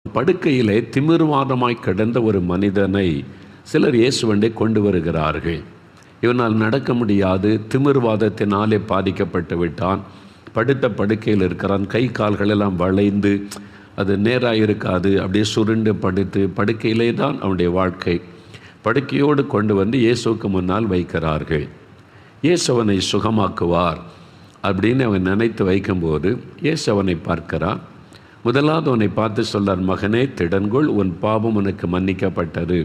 படுக்கையிலே திமிர்வாதமாய் கிடந்த ஒரு மனிதனை சிலர் இயேசுவண்டை கொண்டு வருகிறார்கள். இவனால் நடக்க முடியாது, திமிர்வாதத்தினாலே பாதிக்கப்பட்டு விட்டான். படுத்த படுக்கையில் இருக்கிறான், கை கால்கள் எல்லாம் வளைந்து அது நேராக இருக்காது, அப்படியே சுருண்டு படுத்து படுக்கையிலே தான் அவனுடைய வாழ்க்கை. படுக்கையோடு கொண்டு வந்து இயேசுவுக்கு முன்னால் வைக்கிறார்கள். இயேசு அவனை சுகமாக்குவார் அப்படின்னு அவன் நினைத்து வைக்கும்போது இயேசு அவனை பார்க்கிறான். முதலாவது அவனை பார்த்து சொல்றார், மகனே திடன்கொள், உன் பாவம் உனக்கு மன்னிக்கப்பட்டது.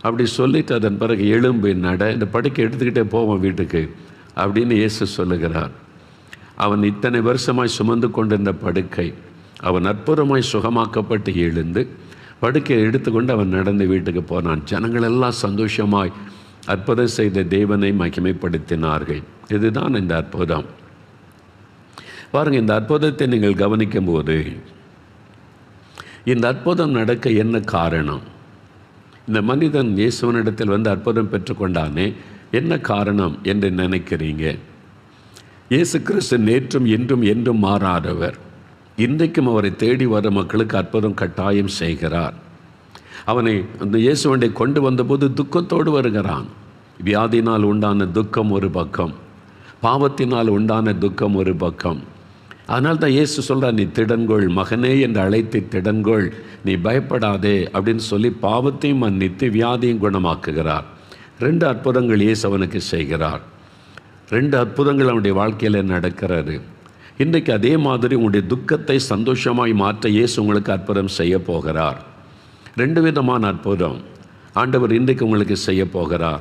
அப்படி சொல்லிட்டு அதன் பிறகு எழும்பி நட, இந்த படுக்கை எடுத்துக்கிட்டே போவான் வீட்டுக்கு அப்படின்னு இயேசு சொல்லுகிறார். அவன் இத்தனை வருஷமாய் சுமந்து கொண்டிருந்த படுக்கை அவன் அற்புதமாய் சுகமாக்கப்பட்டு எழுந்து படுக்கையை எடுத்துக்கொண்டு அவன் நடந்து வீட்டுக்கு போனான். ஜனங்கள் எல்லாம் சந்தோஷமாய் அற்புதம் செய்த தேவனை மகிமைப்படுத்தினார்கள். இதுதான் இந்த அற்புதம். பாருங்கள், இந்த அற்புதத்தை நீங்கள் கவனிக்கும் போது இந்த அற்புதம் நடக்க என்ன காரணம்? இந்த மனிதன் இயேசுவனிடத்தில் வந்து அற்புதம் பெற்றுக்கொண்டானே, என்ன காரணம் என்று நினைக்கிறீங்க? இயேசு கிறிஸ்து நேற்றும் இன்றும் என்றும் மாறாதவர். இன்றைக்கும் அவரை தேடி வர மக்களுக்கு அற்புதம் கட்டாயம் செய்கிறார். அவனை அந்த இயேசுவண்டை கொண்டு வந்தபோது துக்கத்தோடு வருகிறான். வியாதினால் உண்டான துக்கம் ஒரு பக்கம், பாவத்தினால் உண்டான துக்கம் ஒரு பக்கம். அதனால் தான் இயேசு சொல்கிறார், நீ திடன்கொள் மகனே என்று அழைத்து திடன்கொள், நீ பயப்படாதே அப்படின்னு சொல்லி பாவத்தையும் மன்னித்து வியாதியும் குணமாக்குகிறார். 2 அற்புதங்கள் இயேசு அவனுக்கு செய்கிறார். 2 அற்புதங்கள் அவனுடைய வாழ்க்கையில் நடக்கிறது. இன்றைக்கு அதே மாதிரி உங்களுடைய துக்கத்தை சந்தோஷமாய் மாற்ற இயேசு உங்களுக்கு அற்புதம் செய்ய போகிறார். 2 விதமான அற்புதம் ஆண்டவர் இன்றைக்கு உங்களுக்கு செய்ய போகிறார்.